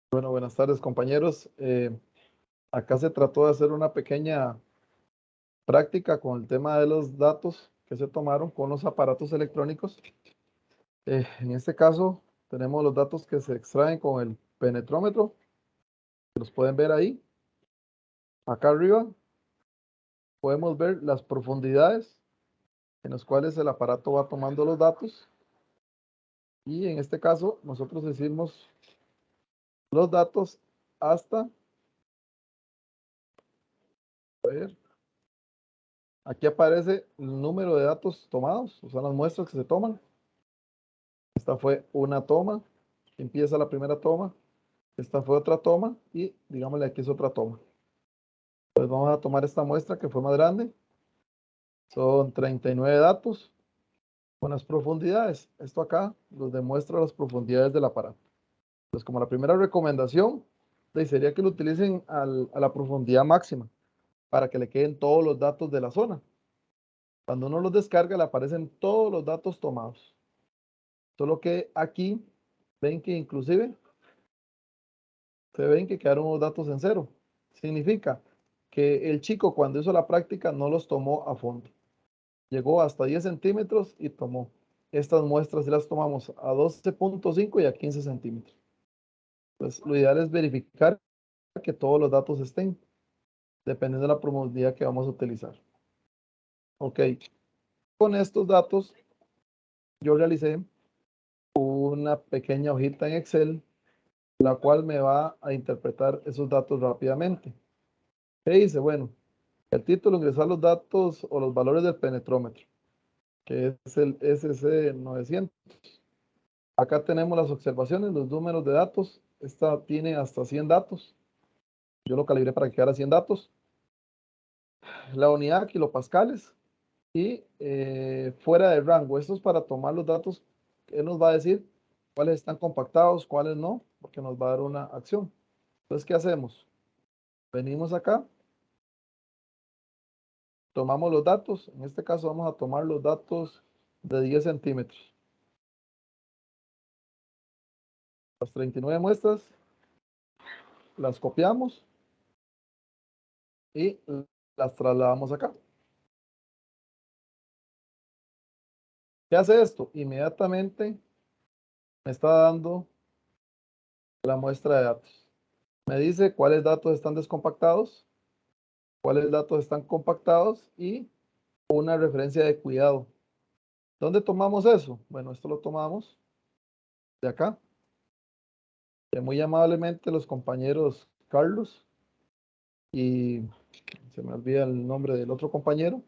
Bueno, buenas tardes, compañeros. Acá se trató de hacer una pequeña práctica con el tema de los datos que se tomaron con los aparatos electrónicos. En este caso, tenemos los datos que se extraen con el penetrómetro. Los pueden ver ahí. Acá arriba podemos ver las profundidades en las cuales el aparato va tomando los datos. Y en este caso, nosotros decimos los datos hasta, a ver, aquí aparece el número de datos tomados, o sea, las muestras que se toman. Esta fue una toma, empieza la primera toma, esta fue otra toma y digámosle aquí es otra toma. Pues vamos a tomar esta muestra que fue más grande, son 39 datos con las profundidades. Esto acá nos demuestra las profundidades del aparato. Pues como la primera recomendación sería que lo utilicen a la profundidad máxima para que le queden todos los datos de la zona. Cuando uno los descarga le aparecen todos los datos tomados. Solo que aquí ven que inclusive se ven que quedaron los datos en cero. Significa que el chico cuando hizo la práctica no los tomó a fondo. Llegó hasta 10 centímetros y tomó. Estas muestras y las tomamos a 12.5 y a 15 centímetros. Pues lo ideal es verificar que todos los datos estén, dependiendo de la profundidad que vamos a utilizar. Ok, con estos datos yo realicé una pequeña hojita en Excel, la cual me va a interpretar esos datos rápidamente. ¿Qué dice? Bueno, el título, ingresar los datos o los valores del penetrómetro, que es el SC900. Acá tenemos las observaciones, los números de datos. Esta tiene hasta 100 datos. Yo lo calibré para que quedara 100 datos. La unidad, kilopascales. Y fuera de rango. Esto es para tomar los datos. Él nos va a decir cuáles están compactados, cuáles no, porque nos va a dar una acción. Entonces, ¿qué hacemos? Venimos acá, tomamos los datos. En este caso vamos a tomar los datos de 10 centímetros. Las 39 muestras las copiamos y las trasladamos acá. ¿Qué hace esto? Inmediatamente me está dando la muestra de datos. Me dice cuáles datos están descompactados, cuáles datos están compactados y una referencia de cuidado. ¿Dónde tomamos eso? Bueno, esto lo tomamos de acá. Que muy amablemente los compañeros Carlos y se me olvida el nombre del otro compañero.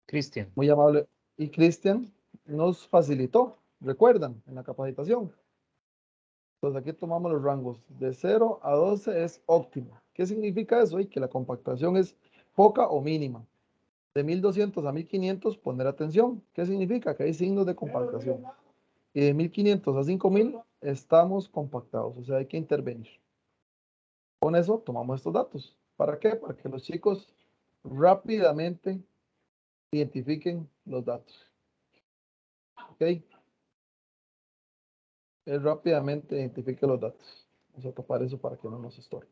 Cristian. Muy amable. Y Cristian nos facilitó, recuerdan, en la capacitación. Entonces aquí tomamos los rangos de 0 a 12 es óptimo. ¿Qué significa eso? Y que la compactación es poca o mínima. De 1200 a 1500 poner atención. ¿Qué significa? Que hay signos de compactación. Y de 1500 a 5000 estamos compactados, o sea, hay que intervenir. Con eso tomamos estos datos. ¿Para qué? Para que los chicos rápidamente identifiquen los datos. ¿Ok? Él rápidamente identifique los datos. Vamos a tapar eso para que no nos estorbe.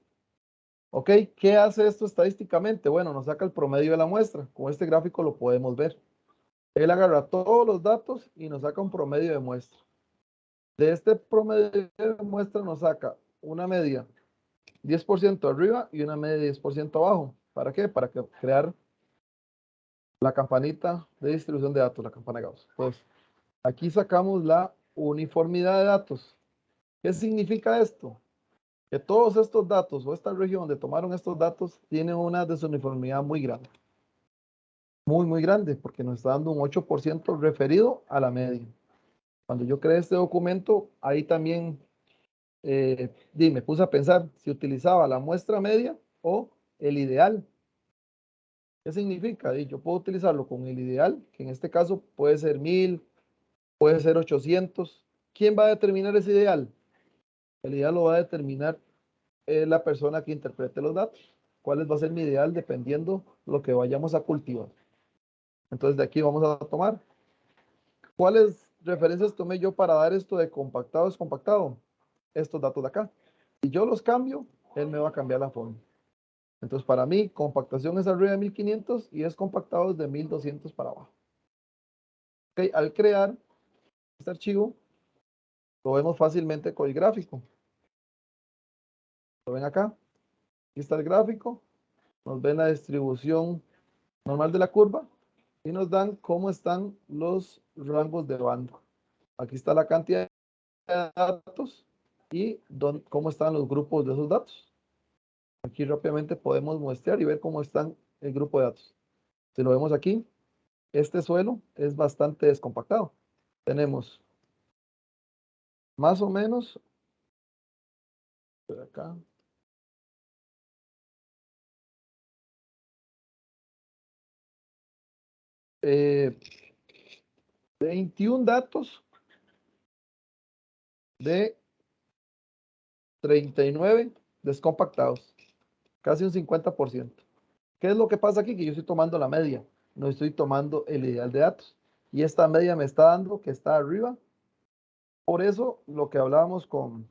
¿Ok? ¿Qué hace esto estadísticamente? Bueno, nos saca el promedio de la muestra. Con este gráfico lo podemos ver. Él agarra todos los datos y nos saca un promedio de muestra. De este promedio de muestra nos saca una media 10% arriba y una media 10% abajo. ¿Para qué? Para crear la campanita de distribución de datos, la campana Gauss. Pues aquí sacamos la uniformidad de datos. ¿Qué significa esto? Que todos estos datos o esta región donde tomaron estos datos tiene una desuniformidad muy grande. Muy, muy grande, porque nos está dando un 8% referido a la media. Cuando yo creé este documento, ahí también me puse a pensar si utilizaba la muestra media o el ideal. ¿Qué significa? Yo puedo utilizarlo con el ideal, que en este caso puede ser 1000, puede ser 800. ¿Quién va a determinar ese ideal? El ideal lo va a determinar la persona que interprete los datos. ¿Cuál va a ser mi ideal dependiendo lo que vayamos a cultivar? Entonces de aquí vamos a tomar. ¿Cuáles referencias tomé yo para dar esto de compactado descompactado? Estos datos de acá. Si yo los cambio, él me va a cambiar la forma. Entonces, para mí, compactación es arriba de 1500 y es compactado desde 1200 para abajo. Okay, al crear este archivo, lo vemos fácilmente con el gráfico. Lo ven acá. Aquí está el gráfico. Nos ven la distribución normal de la curva y nos dan cómo están los rangos de banda. Aquí está la cantidad de datos y cómo están los grupos de esos datos. Aquí rápidamente podemos muestrear y ver cómo están el grupo de datos. Si lo vemos aquí, este suelo es bastante descompactado. Tenemos más o menos, por acá, 21 datos de 39 descompactados, casi un 50%. ¿Qué es lo que pasa aquí? Que yo estoy tomando la media, no estoy tomando el ideal de datos. Y esta media me está dando que está arriba. Por eso lo que hablábamos con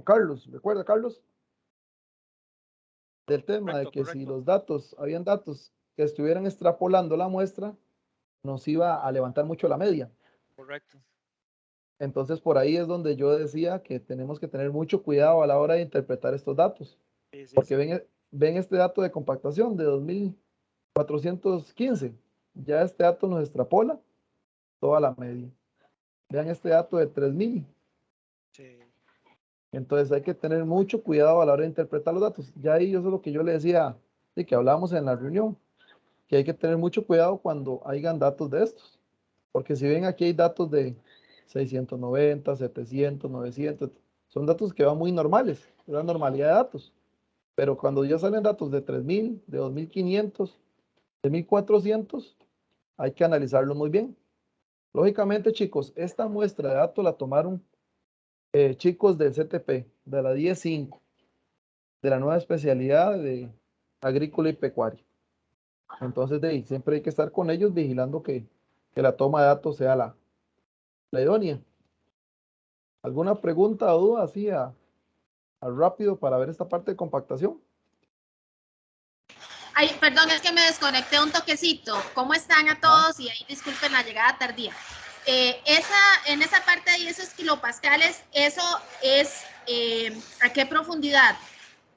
Carlos, ¿recuerda, Carlos? Del tema de Correcto, que si correcto, los datos, habían datos que estuvieran extrapolando la muestra, nos iba a levantar mucho la media. correcto. Entonces, por ahí es donde yo decía que tenemos que tener mucho cuidado a la hora de interpretar estos datos, Sí, sí, porque sí. ven este dato de compactación de 2415. Ya este dato nos extrapola toda la media. Vean este dato de 3000. Sí. Entonces hay que tener mucho cuidado a la hora de interpretar los datos. Ya ahí eso es lo que yo le decía, y que hablábamos en la reunión, que hay que tener mucho cuidado cuando hayan datos de estos. Porque si ven aquí hay datos de 690, 700, 900, son datos que van muy normales, es la normalidad de datos. Pero cuando ya salen datos de 3000, de 2500, de 1400, hay que analizarlo muy bien. Lógicamente, chicos, esta muestra de datos la tomaron chicos del CTP, de la 10.5, de la nueva especialidad de agrícola y pecuaria. Entonces, de ahí, siempre hay que estar con ellos vigilando que la toma de datos sea la idónea. ¿Alguna pregunta o duda así a rápido para ver esta parte de compactación? Ay, perdón, es que me desconecté un toquecito. ¿Cómo están a Ah, todos? Y ahí disculpen la llegada tardía. En esa parte de esos kilopascales, ¿eso es a qué profundidad?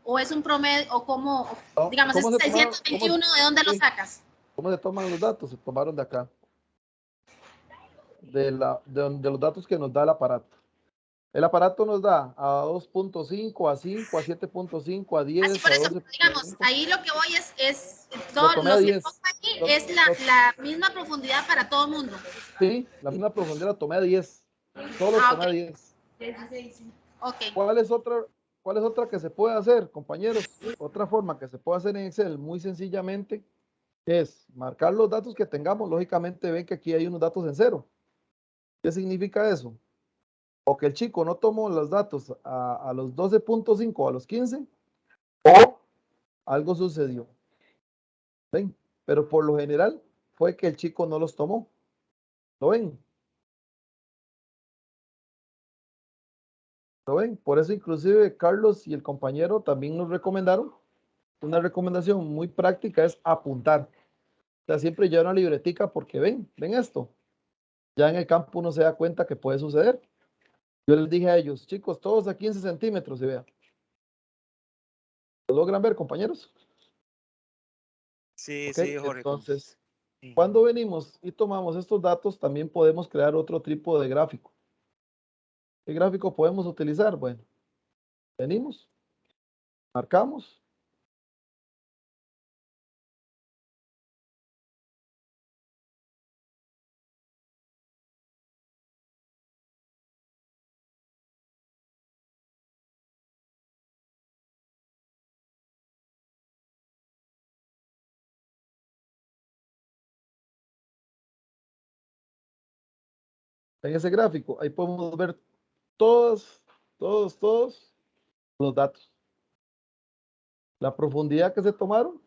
¿O es un promedio? ¿O cómo? Digamos, es ¿cómo se tomaron? 621, ¿de dónde lo Sí, sacas? ¿cómo se toman los datos? Se tomaron de acá, de los datos que nos da el aparato. El aparato nos da a 2.5, a 5, a 7.5, a Así 10, por a eso, digamos, 12.5. ahí lo que voy es Lo todo, tomé a los que pongo 10. aquí Lo- es lo- la misma profundidad para todo el mundo. sí, la misma profundidad la tomé a 10. Todos los Ah, tomé ok. a 10. Ok. ¿Cuál es otra, cuál es otra que se puede hacer, compañeros? Otra forma que se puede hacer en Excel muy sencillamente es marcar los datos que tengamos. Lógicamente ven que aquí hay unos datos en cero. ¿Qué significa eso? O que el chico no tomó los datos a los 12.5 o a los 15, o algo sucedió. ¿Ven? Pero por lo general fue que el chico no los tomó. ¿Lo ven? ¿Lo ven? Por eso inclusive Carlos y el compañero también nos recomendaron, una recomendación muy práctica es apuntar. O sea, siempre llevar una libretica porque ven esto. Ya en el campo uno se da cuenta que puede suceder. Yo les dije a ellos, chicos, todos a 15 centímetros y vean. ¿Lo logran ver, compañeros? Sí, Ok, sí, Jorge. entonces, Ujú. cuando venimos y tomamos estos datos, también podemos crear otro tipo de gráfico. ¿Qué gráfico podemos utilizar? Bueno, venimos, marcamos. En ese gráfico, ahí podemos ver todos los datos, la profundidad que se tomaron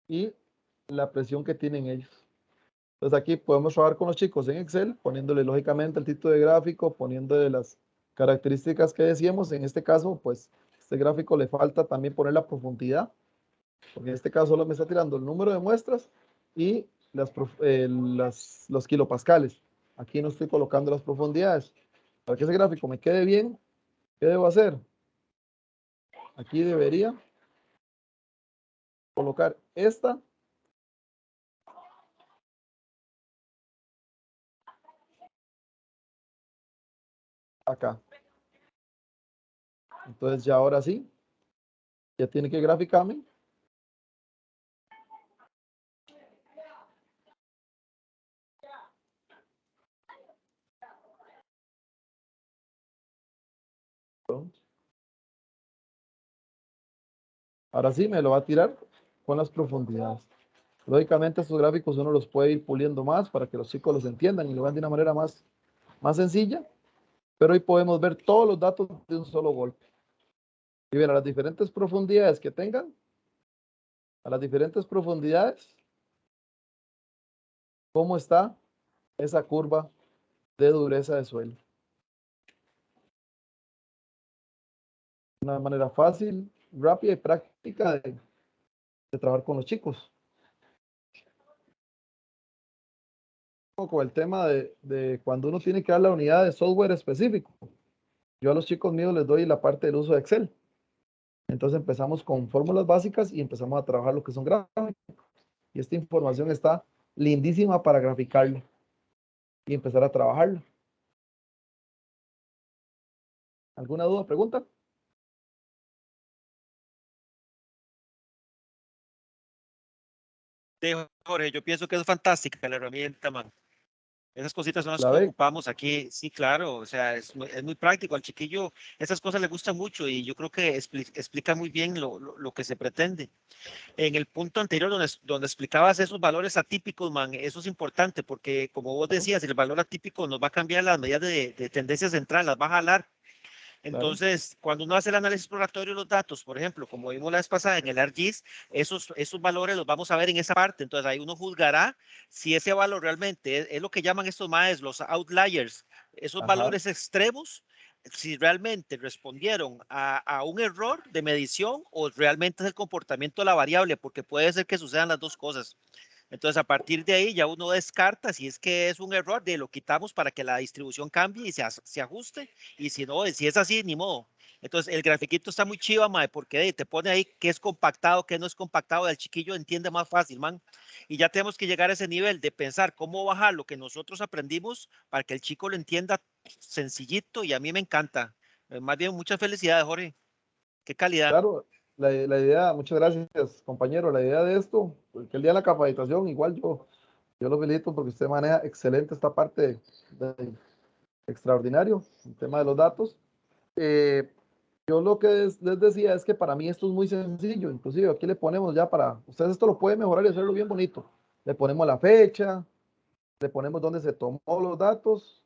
y la presión que tienen ellos. Entonces aquí podemos trabajar con los chicos en Excel, poniéndole lógicamente el título de gráfico, poniéndole las Características que decíamos, en este caso, pues, este gráfico le falta también poner la profundidad, porque en este caso solo me está tirando el número de muestras y los kilopascales. Aquí no estoy colocando las profundidades. Para que ese gráfico me quede bien, ¿qué debo hacer? Aquí debería colocar esta acá. Entonces ya ahora sí, ya tiene que graficarme. Ahora sí me lo va a tirar con las profundidades. Lógicamente estos gráficos uno los puede ir puliendo más para que los chicos los entiendan y lo vean de una manera más sencilla, pero hoy podemos ver todos los datos de un solo golpe. Y bien, a las diferentes profundidades que tengan, a las diferentes profundidades, cómo está esa curva de dureza de suelo. Una manera fácil, rápida y práctica de trabajar con los chicos. Con el tema de cuando uno tiene que dar la unidad de software específico. Yo a los chicos míos les doy la parte del uso de Excel. Entonces empezamos con fórmulas básicas y empezamos a trabajar lo que son gráficos. Y esta información está lindísima para graficarla y empezar a trabajarla. ¿Alguna duda, pregunta? Sí, Jorge, yo pienso que es fantástica la herramienta, man. Esas cositas son las ¿La que ve? ocupamos aquí. Sí, claro, o sea, es muy práctico. Al chiquillo esas cosas le gustan mucho y yo creo que explica muy bien lo que se pretende. En el punto anterior donde explicabas esos valores atípicos, man, eso es importante porque como vos decías, el valor atípico nos va a cambiar las medidas de tendencia central, las va a jalar. Claro, Entonces, cuando uno hace el análisis exploratorio de los datos, por ejemplo, como vimos la vez pasada en el ArcGIS, esos valores los vamos a ver en esa parte. Entonces, ahí uno juzgará si ese valor realmente es lo que llaman estos maes los outliers, esos ajá, valores extremos, si realmente respondieron a un error de medición o realmente es el comportamiento de la variable, porque puede ser que sucedan las dos cosas. Entonces, a partir de ahí ya uno descarta si es que es un error, de lo quitamos para que la distribución cambie y se ajuste, y si no, si es así, ni modo. Entonces, el grafiquito está muy chiva, mae, porque te pone ahí qué es compactado, qué no es compactado, el chiquillo entiende más fácil, man. Y ya tenemos que llegar a ese nivel de pensar cómo bajar lo que nosotros aprendimos para que el chico lo entienda sencillito, y a mí me encanta. Más bien, muchas felicidades, Jorge. Qué calidad. claro. La idea, muchas gracias, compañero. La idea de esto, que el día de la capacitación, igual yo lo felicito porque usted maneja excelente esta parte extraordinario, el tema de los datos. Eh, yo lo que les decía es que para mí esto es muy sencillo, inclusive aquí le ponemos ya para, ustedes esto lo pueden mejorar y hacerlo bien bonito. Le ponemos la fecha, le ponemos dónde se tomó los datos.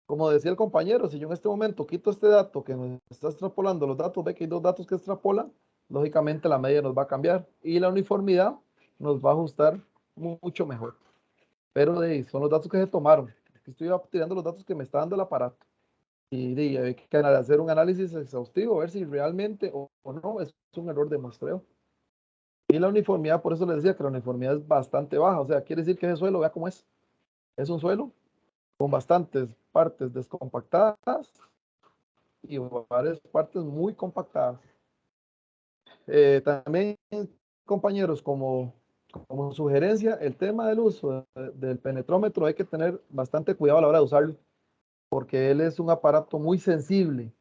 Como decía el compañero, si yo en este momento quito este dato que nos está extrapolando los datos, ve que hay dos datos que extrapolan, lógicamente la media nos va a cambiar y la uniformidad nos va a ajustar mucho mejor. Pero son los datos que se tomaron. Aquí estoy tirando los datos que me está dando el aparato. Y hay que hacer un análisis exhaustivo, ver si realmente o no es un error de muestreo. Y la uniformidad, por eso les decía que la uniformidad es bastante baja. O sea, quiere decir que ese suelo, vea cómo es. Es un suelo con bastantes partes descompactadas y varias partes muy compactadas. También, compañeros, como sugerencia, el tema del uso del penetrómetro hay que tener bastante cuidado a la hora de usarlo, porque él es un aparato muy sensible.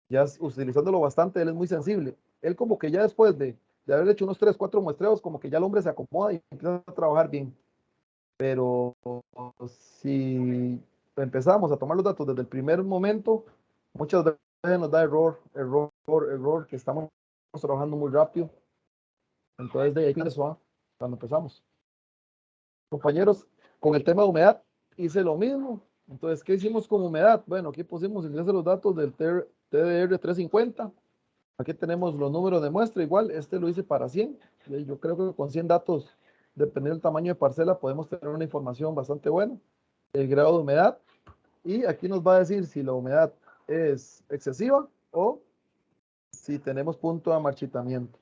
Ya utilizándolo bastante, él es muy sensible. Él como que ya después de haber hecho unos 3, 4 muestreos, como que ya el hombre se acomoda y empieza a trabajar bien. Pero si empezamos a tomar los datos desde el primer momento, muchas veces nos da error, que estamos trabajando muy rápido. Entonces, de ahí eso va cuando empezamos. Compañeros, con el tema de humedad, hice lo mismo. Entonces, ¿qué hicimos con humedad? Bueno, aquí pusimos ingresos los datos del TDR 350. Aquí tenemos los números de muestra. Igual, este lo hice para 100. Yo creo que con 100 datos, dependiendo del tamaño de parcela, podemos tener una información bastante buena. El grado de humedad, y aquí nos va a decir si la humedad es excesiva o si tenemos punto de marchitamiento.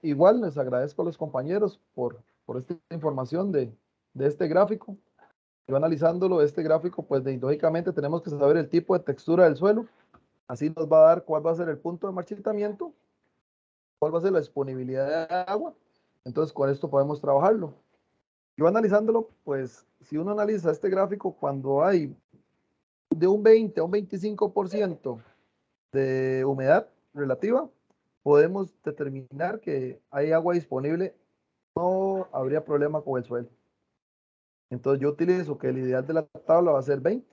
Igual les agradezco a los compañeros por esta información de este gráfico. Yo analizándolo, este gráfico, pues lógicamente tenemos que saber el tipo de textura del suelo. Así nos va a dar cuál va a ser el punto de marchitamiento, cuál va a ser la disponibilidad de agua. Entonces, con esto podemos trabajarlo. Yo analizándolo, pues si uno analiza este gráfico, cuando hay de un 20 a un 25% de humedad relativa, podemos determinar que hay agua disponible, no habría problema con el suelo. Entonces yo utilizo que el ideal de la tabla va a ser 20.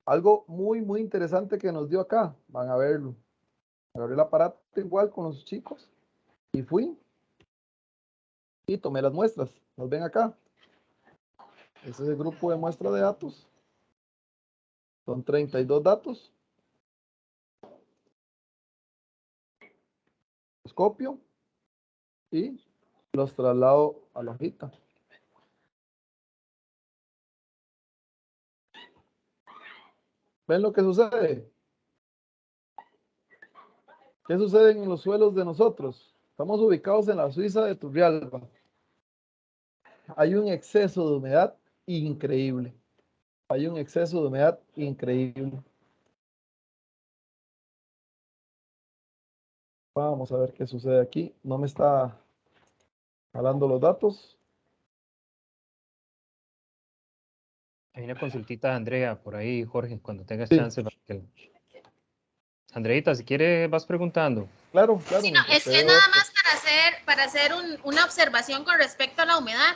Algo muy, muy interesante que nos dio acá, van a verlo. Agarré el aparato igual con los chicos y fui y tomé las muestras. Nos ven acá. Este es el grupo de muestra de datos. Son 32 datos. Los copio y los traslado a la hojita. ¿Ven lo que sucede? ¿Qué sucede en los suelos de nosotros? Estamos ubicados en la Suiza de Turrialba. Hay un exceso de humedad increíble. Hay un exceso de humedad increíble. Vamos a ver qué sucede aquí. No me está jalando los datos. Hay una consultita de Andrea por ahí, Jorge, cuando tengas Sí. chance. Andreita, si quieres, vas preguntando. Claro, claro. Sí, no, es nada más para hacer una observación con respecto a la humedad,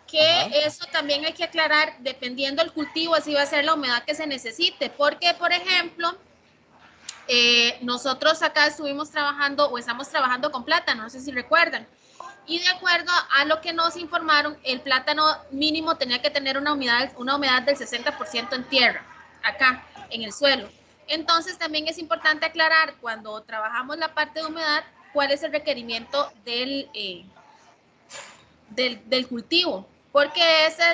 que eso también hay que aclarar, dependiendo del cultivo, así va a ser la humedad que se necesite, porque, por ejemplo, nosotros acá estuvimos trabajando o estamos trabajando con plátano, no sé si recuerdan, y de acuerdo a lo que nos informaron, el plátano mínimo tenía que tener una humedad del 60% en tierra, acá, en el suelo. Entonces también es importante aclarar cuando trabajamos la parte de humedad, cuál es el requerimiento del cultivo, porque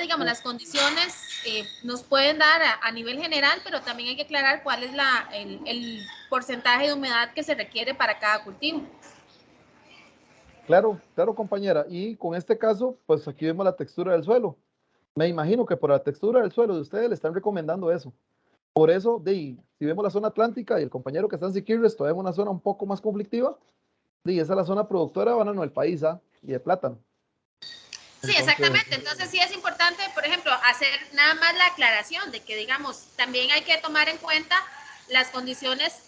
digamos, las condiciones nos pueden dar a nivel general, pero también hay que aclarar cuál es el porcentaje de humedad que se requiere para cada cultivo. Claro, claro, compañera. Y con este caso, pues aquí vemos la textura del suelo. Me imagino que por la textura del suelo de ustedes le están recomendando eso. Por eso, si vemos la zona atlántica y el compañero que está en Siquirres, todavía en una zona un poco más conflictiva, esa es la zona productora de banano del país y de plátano. Sí, exactamente. Entonces sí es importante, por ejemplo, hacer nada más la aclaración de que, digamos, también hay que tomar en cuenta las condiciones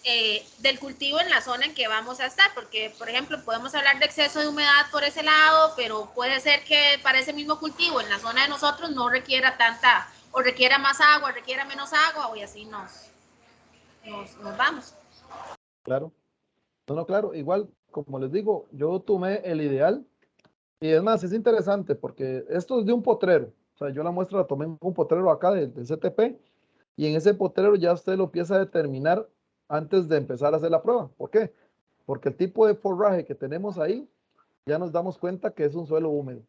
del cultivo en la zona en que vamos a estar, porque, por ejemplo, podemos hablar de exceso de humedad por ese lado, pero puede ser que para ese mismo cultivo en la zona de nosotros no requiera tanta, o requiera más agua, requiera menos agua, y así nos vamos. Claro. No, claro. Igual, como les digo, yo tomé el ideal. Y es más, es interesante porque esto es de un potrero. O sea, yo la muestra la tomé en un potrero acá del CTP. Y en ese potrero ya usted lo empieza a determinar antes de empezar a hacer la prueba. ¿Por qué? Porque el tipo de forraje que tenemos ahí, ya nos damos cuenta que es un suelo húmedo.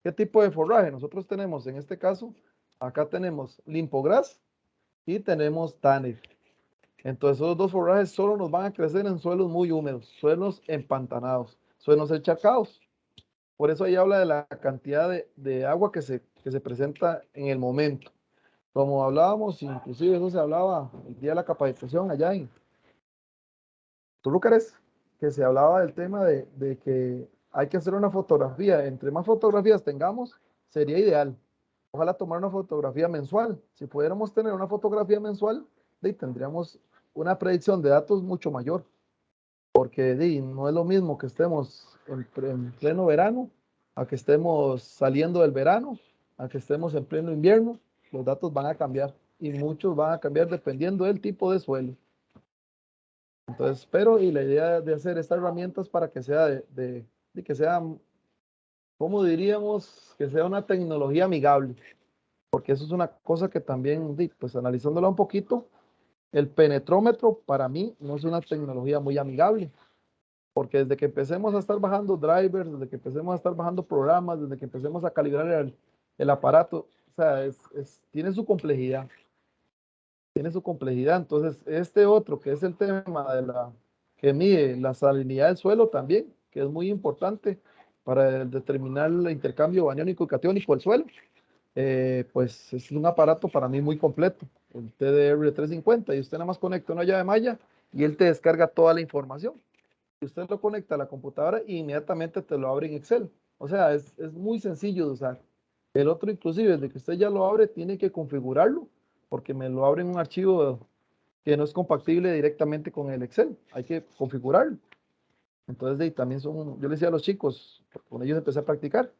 ¿Qué tipo de forraje? Nosotros tenemos, en este caso, acá tenemos Limpogras y tenemos Tanner. Entonces, esos dos forrajes solo nos van a crecer en suelos muy húmedos, suelos empantanados, suelos encharcados. Por eso ahí habla de la cantidad de agua que se presenta en el momento. Como hablábamos, inclusive eso se hablaba el día de la capacitación allá en Tulúcares, que se hablaba del tema de que hay que hacer una fotografía. Entre más fotografías tengamos, sería ideal. Ojalá tomar una fotografía mensual. Si pudiéramos tener una fotografía mensual, tendríamos una predicción de datos mucho mayor. Porque no es lo mismo que estemos en pleno verano, a que estemos saliendo del verano, a que estemos en pleno invierno. Los datos van a cambiar y muchos van a cambiar dependiendo del tipo de suelo. Entonces, y la idea de hacer estas herramientas para que sea que sea, ¿cómo diríamos? Que sea una tecnología amigable, porque eso es una cosa que también, pues analizándola un poquito, el penetrómetro para mí no es una tecnología muy amigable, porque desde que empecemos a estar bajando drivers, desde que empecemos a estar bajando programas, desde que empecemos a calibrar el aparato, sea, tiene su complejidad. Tiene su complejidad. Entonces, este otro, que es el tema que mide la salinidad del suelo también, que es muy importante para determinar el intercambio aniónico y catiónico del suelo, pues es un aparato para mí muy completo, el TDR-350, y usted nada más conecta una llave malla y él te descarga toda la información. Y usted lo conecta a la computadora e inmediatamente te lo abre en Excel. O sea, es muy sencillo de usar. El otro, inclusive, desde que usted ya lo abre, tiene que configurarlo, porque me lo abre en un archivo que no es compatible directamente con el Excel. Hay que configurarlo. Entonces, también yo les decía a los chicos, con ellos empecé a practicar,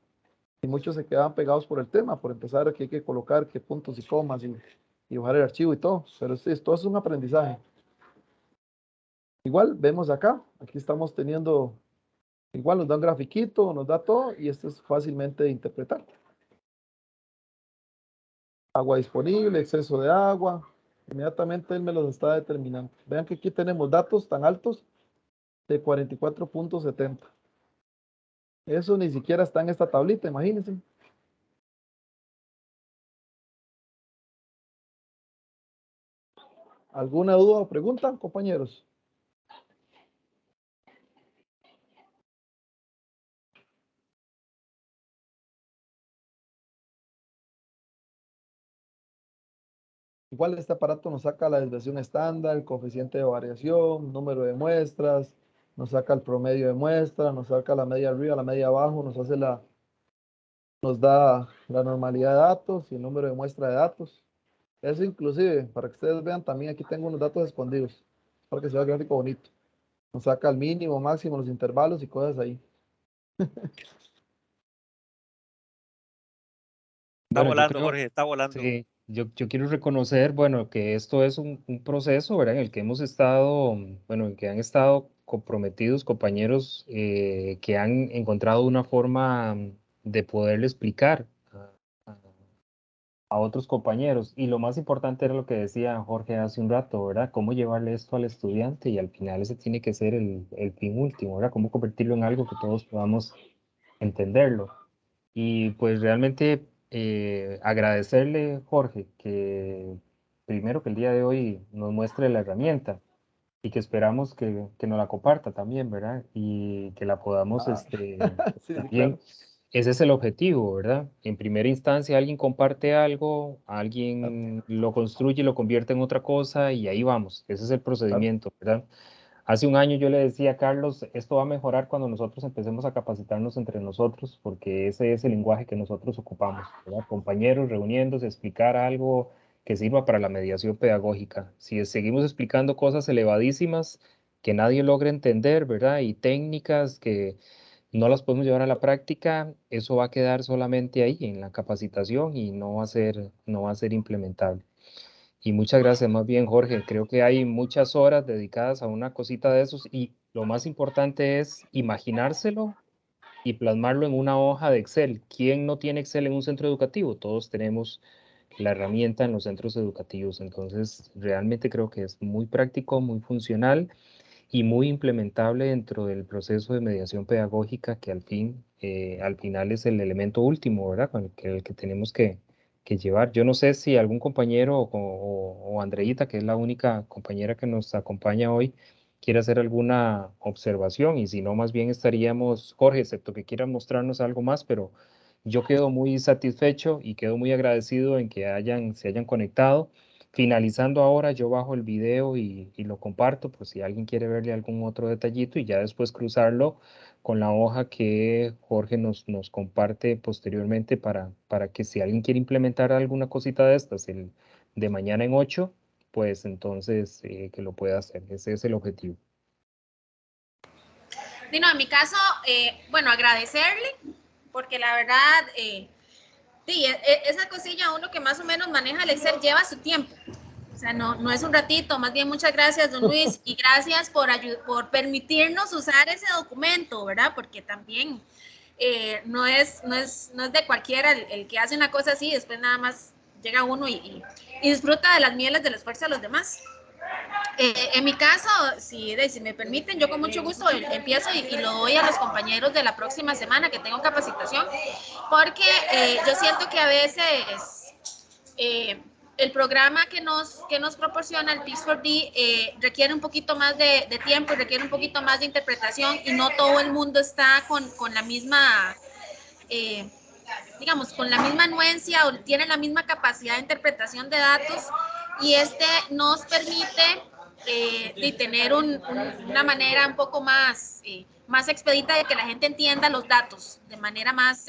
y muchos se quedaban pegados por el tema, por empezar que hay que colocar qué puntos y comas y bajar el archivo y todo. Pero todo es un aprendizaje. Igual, vemos acá, aquí estamos teniendo, igual nos da un grafiquito, nos da todo, y esto es fácilmente de interpretar. Agua disponible, exceso de agua, inmediatamente él me los está determinando. Vean que aquí tenemos datos tan altos de 44.70. Eso ni siquiera está en esta tablita, imagínense. ¿Alguna duda o pregunta, compañeros? Igual este aparato nos saca la desviación estándar, el coeficiente de variación, número de muestras, nos saca el promedio de muestra, nos saca la media arriba, la media abajo, nos da la normalidad de datos y el número de muestra de datos. Eso inclusive, para que ustedes vean, también aquí tengo unos datos escondidos, para que se vea el gráfico bonito. Nos saca el mínimo, máximo, los intervalos y cosas ahí. Está Bueno, yo volando, creo, Jorge, está volando. sí, yo quiero reconocer, bueno, que esto es un proceso, ¿verdad? En el que hemos estado, bueno, en que han estado comprometidos compañeros que han encontrado una forma de poderle explicar a- a otros compañeros. Y lo más importante era lo que decía Jorge hace un rato, ¿verdad? Cómo llevarle esto al estudiante y al final ese tiene que ser el fin último, ¿verdad? Cómo convertirlo en algo que todos podamos entenderlo. Y pues realmente agradecerle, Jorge, que primero que el día de hoy nos muestre la herramienta y que esperamos que nos la comparta también, ¿verdad? Y que la podamos, Ah, sí, sí, también, claro. ese es el objetivo, ¿verdad? En primera instancia alguien comparte algo, Claro, alguien lo construye, lo convierte en otra cosa y ahí vamos. Ese es el claro, procedimiento, ¿verdad? Hace un año yo le decía a Carlos, esto va a mejorar cuando nosotros empecemos a capacitarnos entre nosotros, porque ese es el lenguaje que nosotros ocupamos, ¿verdad? Compañeros reuniéndose, explicar algo que sirva para la mediación pedagógica. Si seguimos explicando cosas elevadísimas que nadie logra entender, ¿verdad? Y técnicas que no las podemos llevar a la práctica, eso va a quedar solamente ahí en la capacitación y no va a ser implementable. Y muchas gracias, más bien, Jorge. Creo que hay muchas horas dedicadas a una cosita de esos y lo más importante es imaginárselo y plasmarlo en una hoja de Excel. ¿Quién no tiene Excel en un centro educativo? Todos tenemos la herramienta en los centros educativos. Entonces, realmente creo que es muy práctico, muy funcional y muy implementable dentro del proceso de mediación pedagógica que al final es el elemento último, ¿verdad? Con el que tenemos que llevar. Yo no sé si algún compañero o Andreita, que es la única compañera que nos acompaña hoy, quiere hacer alguna observación y si no, más bien estaríamos, Jorge, excepto que quieran mostrarnos algo más, pero yo quedo muy satisfecho y quedo muy agradecido en que se hayan conectado. Finalizando ahora, yo bajo el video y lo comparto por si alguien quiere verle algún otro detallito y ya después cruzarlo con la hoja que Jorge nos comparte posteriormente para que si alguien quiere implementar alguna cosita de estas de mañana en 8, pues entonces que lo pueda hacer. Ese es el objetivo. Dino, en mi caso, bueno, agradecerle, porque la verdad, sí, esa cosilla, uno que más o menos maneja el Excel, lleva su tiempo. O sea, no es un ratito, más bien muchas gracias, don Luis, y gracias por permitirnos usar ese documento, ¿verdad? Porque también no es de cualquiera el que hace una cosa así, después nada más llega uno y disfruta de las mieles del esfuerzo de los demás. En mi caso, si me permiten, yo con mucho gusto empiezo y lo doy a los compañeros de la próxima semana que tengo capacitación, porque yo siento que a veces el programa que nos proporciona el Teach4D requiere un poquito más de tiempo y requiere un poquito más de interpretación, y no todo el mundo está con la misma, digamos, con la misma anuencia o tiene la misma capacidad de interpretación de datos, y nos permite tener una manera un poco más expedita de que la gente entienda los datos de manera más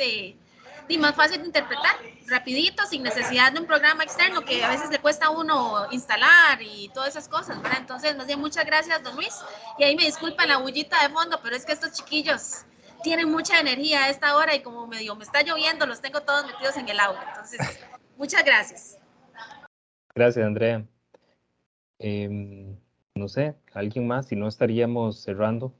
fácil de interpretar, rapidito, sin necesidad de un programa externo que a veces le cuesta a uno instalar y todas esas cosas, ¿verdad? Entonces, más bien, muchas gracias, don Luis. Y ahí me disculpan la bullita de fondo, pero es que estos chiquillos tienen mucha energía a esta hora y como me está lloviendo, los tengo todos metidos en el aula. Entonces, muchas gracias. Gracias, Andrea. No sé, ¿alguien más? Si no, estaríamos cerrando.